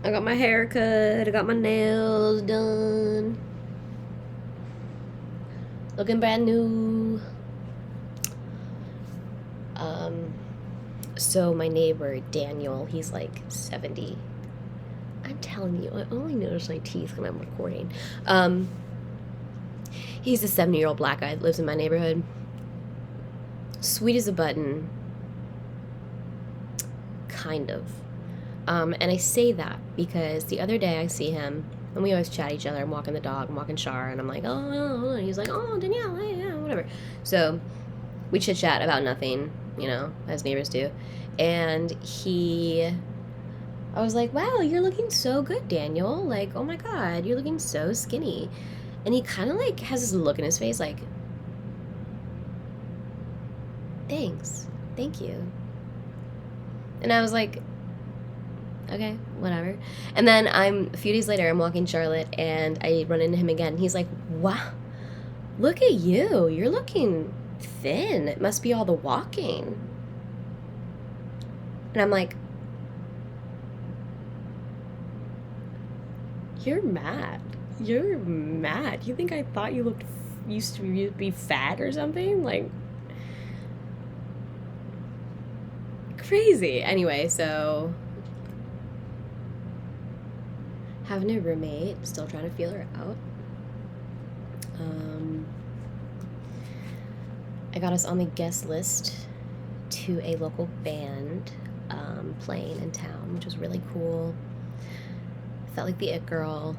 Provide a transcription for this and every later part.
I got my hair cut. I got my nails done. Looking brand new. Um, so my neighbor Daniel, he's like 70. I'm telling you, I only notice my teeth when I'm recording. He's a 70-year-old black guy that lives in my neighborhood. Sweet as a button, kind of. And I say that because the other day I see him, and we always chat each other. I'm walking the dog, I'm walking Char, and I'm like, oh, and he's like, oh, Danielle, hey, yeah, whatever. So we chit chat about nothing, as neighbors do. And I was like, wow, you're looking so good, Daniel. Like, oh my God, you're looking so skinny. And he kind of like has this look in his face like, thanks, thank you. And I was like, okay, whatever. And then a few days later, I'm walking Charlotte and I run into him again. He's like, wow, look at you. You're looking thin. It must be all the walking. And I'm like, you're mad. You're mad. You think I thought you used to be fat or something? Like, crazy. Anyway, so having a roommate, still trying to feel her out. I got us on the guest list to a local band playing in town, which was really cool. Felt like the it girl,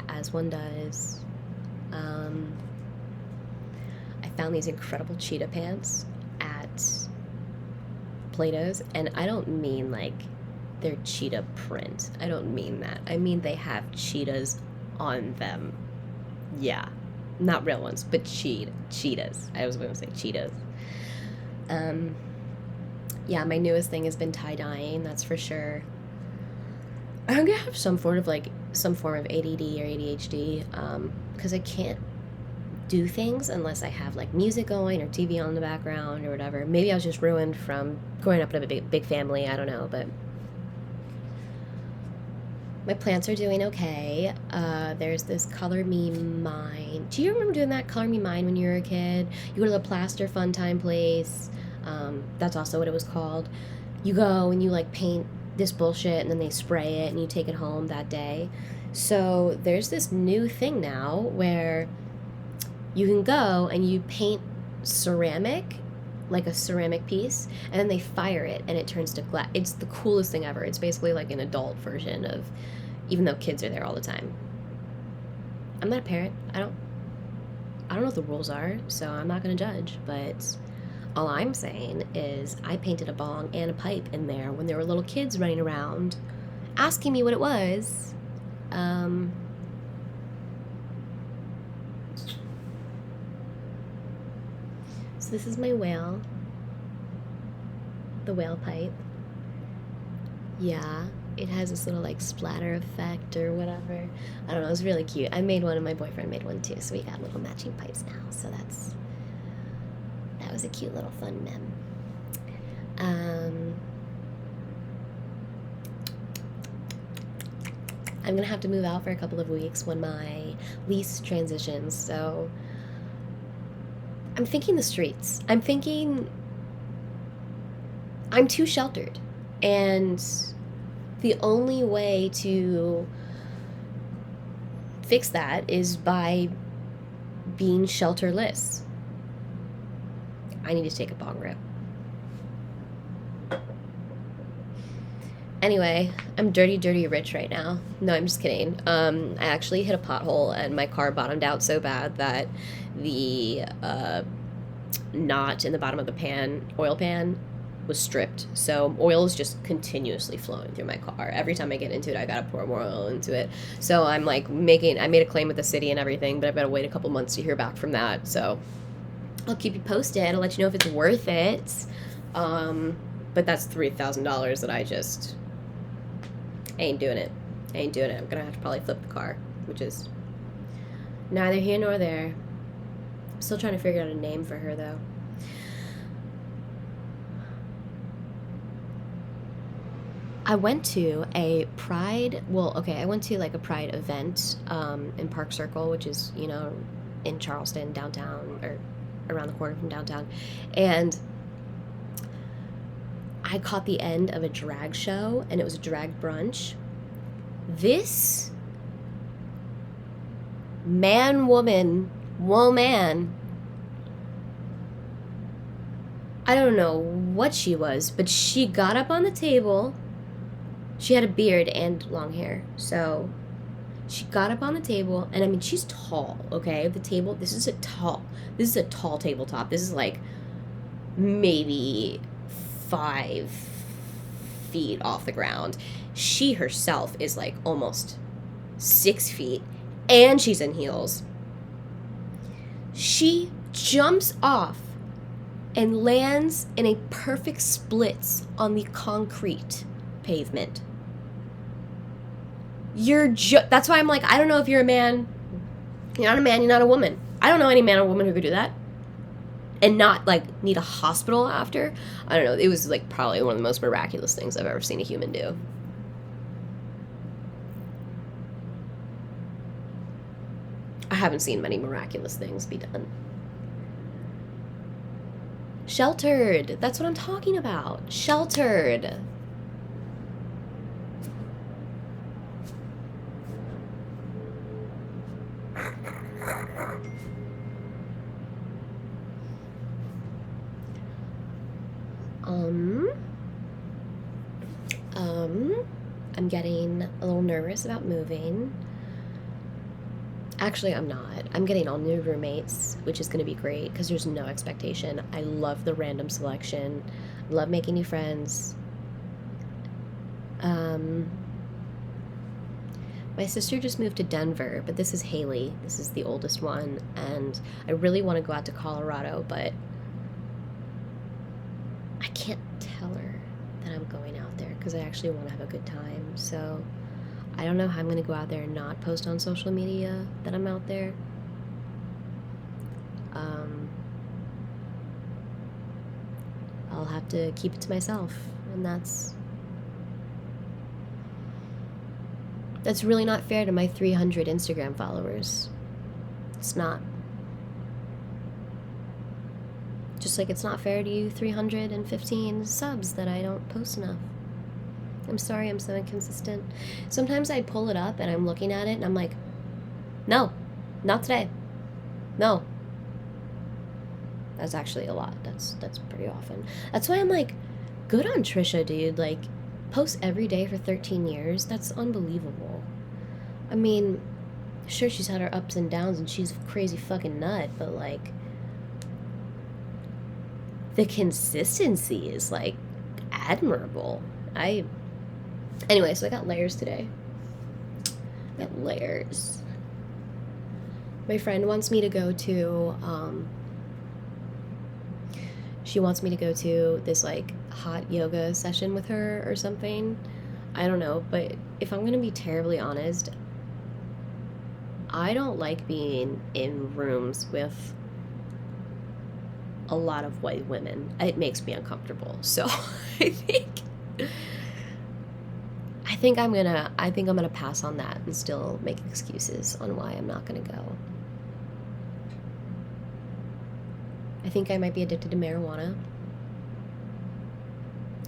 as one does. I found these incredible cheetah pants at Plato's, and I don't mean like they're cheetah print. I don't mean that. I mean they have cheetahs on them. Yeah. Not real ones, but cheetahs. I was going to say cheetahs. Yeah, my newest thing has been tie-dyeing, that's for sure. I'm gonna have some form of ADD or ADHD, because I can't do things unless I have like music going or TV on in the background or whatever. Maybe I was just ruined from growing up in a big family. I don't know, but my plants are doing okay. There's this Color Me Mine. Do you remember doing that Color Me Mine when you were a kid? You go to the Plaster Fun Time place. That's also what it was called. You go and you like paint this bullshit and then they spray it and you take it home that day. So there's this new thing now where you can go and you paint ceramic, like a ceramic piece, and then they fire it and it turns to glass. It's the coolest thing ever. It's basically like an adult version of, even though kids are there all the time. I'm not a parent. I don't know what the rules are, so I'm not going to judge, but all I'm saying is I painted a bong and a pipe in there when there were little kids running around asking me what it was. So this is my whale. The whale pipe. Yeah, it has this little like splatter effect or whatever. I don't know, it's really cute. I made one and my boyfriend made one too, so we got little matching pipes now. So that was a cute little fun mem. I'm gonna have to move out for a couple of weeks when my lease transitions, so I'm thinking the streets. I'm thinking I'm too sheltered, and the only way to fix that is by being shelterless. I need to take a bong rip. Anyway, I'm dirty rich right now. No, I'm just kidding. I actually hit a pothole and my car bottomed out so bad that the knot in the bottom of the oil pan, was stripped. So oil is just continuously flowing through my car. Every time I get into it, I gotta pour more oil into it. So I'm like I made a claim with the city and everything, but I've got to wait a couple months to hear back from that. So I'll keep you posted. I'll let you know if it's worth it. But that's $3,000 that I ain't doing it. I'm gonna have to probably flip the car, which is neither here nor there. I'm still trying to figure out a name for her though. I went to a Pride, well, okay, I went to like a Pride event in Park Circle, which is, you know, in Charleston, downtown, or around the corner from downtown. And I caught the end of a drag show, and it was a drag brunch. This woman, I don't know what she was, but she got up on the table. She had a beard and long hair, so she got up on the table, and I mean, she's tall, okay? The table, this is a tall tabletop. This is like maybe 5 feet off the ground. She herself is like almost 6 feet, and she's in heels. She jumps off and lands in a perfect splits on the concrete pavement. That's why I'm like, I don't know if you're a man. You're not a man, you're not a woman. I don't know any man or woman who could do that and not like need a hospital after. I don't know. It was like probably one of the most miraculous things I've ever seen a human do. I haven't seen many miraculous things be done. Sheltered. That's what I'm talking about. Sheltered. I'm getting a little nervous about moving. Actually, I'm not. I'm getting all new roommates, which is going to be great because there's no expectation. I love the random selection. I love making new friends. My sister just moved to Denver, but this is Haley. This is the oldest one, and I really want to go out to Colorado, but I can't tell her that I'm going out there because I actually want to have a good time. So I don't know how I'm going to go out there and not post on social media that I'm out there. I'll have to keep it to myself, and that's really not fair to my 300 Instagram followers. It's not. Just like it's not fair to you 315 subs that I don't post enough. I'm sorry, I'm so inconsistent. Sometimes I pull it up and I'm looking at it and I'm like, no, not today. No. That's actually a lot. That's pretty often. That's why I'm like, good on Trisha, dude. Like, post every day for 13 years. That's unbelievable. I mean, sure, she's had her ups and downs and she's a crazy fucking nut, but like, the consistency is like admirable. Anyway, so I got layers today. My friend wants me to go to, she wants me to go to this like hot yoga session with her or something. I don't know, but if I'm gonna be terribly honest, I don't like being in rooms with a lot of white women. It makes me uncomfortable. So I think I'm gonna pass on that and still make excuses on why I'm not gonna go. I think I might be addicted to marijuana.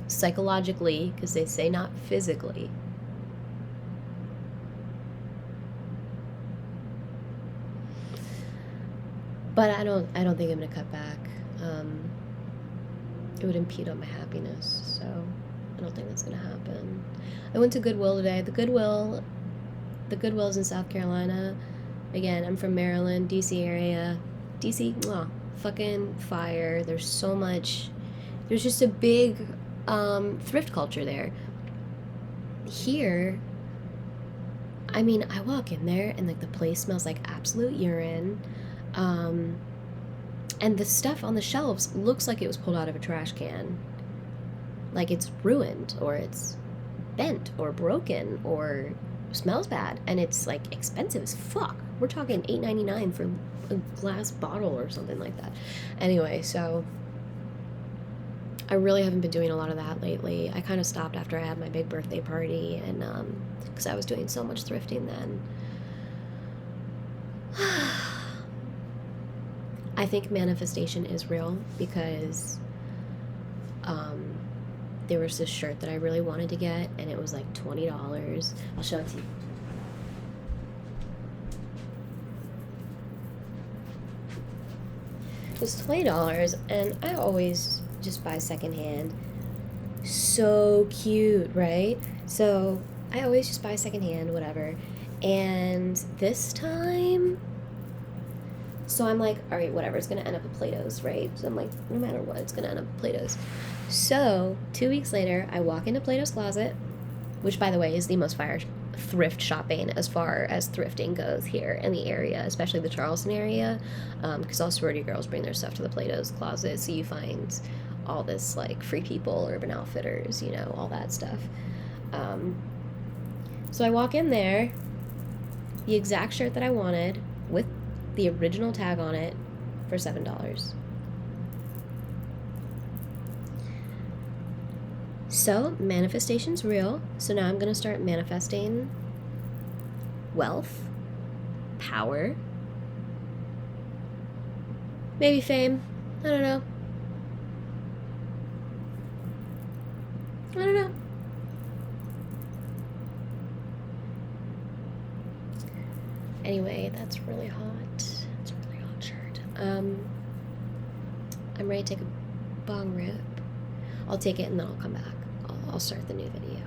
Psychologically, because they say not physically. But I don't think I'm gonna cut back. It would impede on my happiness, so I don't think that's gonna happen. I went to Goodwill today. The Goodwill's in South Carolina. Again, I'm from Maryland, DC area. DC, fucking fire. There's so much. There's just a big thrift culture there. Here, I mean, I walk in there and like the place smells like absolute urine. And the stuff on the shelves looks like it was pulled out of a trash can. Like it's ruined, or it's bent, or broken, or smells bad. And it's like expensive as fuck. We're talking $8.99 for a glass bottle or something like that. Anyway, so I really haven't been doing a lot of that lately. I kind of stopped after I had my big birthday party, and because I was doing so much thrifting then. I think manifestation is real because there was this shirt that I really wanted to get, and it was like $20. I'll show it to you. It was $20, and I always just buy secondhand. So cute, right? So I always just buy secondhand, whatever. And this time, so I'm like, all right, whatever, it's gonna end up at Plato's, right? So I'm like, no matter what, it's gonna end up at Plato's. So 2 weeks later, I walk into Plato's Closet, which, by the way, is the most fire thrift shopping as far as thrifting goes here in the area, especially the Charleston area, because all sorority girls bring their stuff to the Plato's Closet, so you find all this like Free People, Urban Outfitters, you know, all that stuff. So I walk in there, the exact shirt that I wanted with the original tag on it for $7. So manifestation's real. So now I'm gonna start manifesting wealth, power, maybe fame. I don't know. Anyway, that's really hot. It's a really hot shirt. I'm ready to take a bong rip. I'll take it and then I'll come back. I'll start the new video.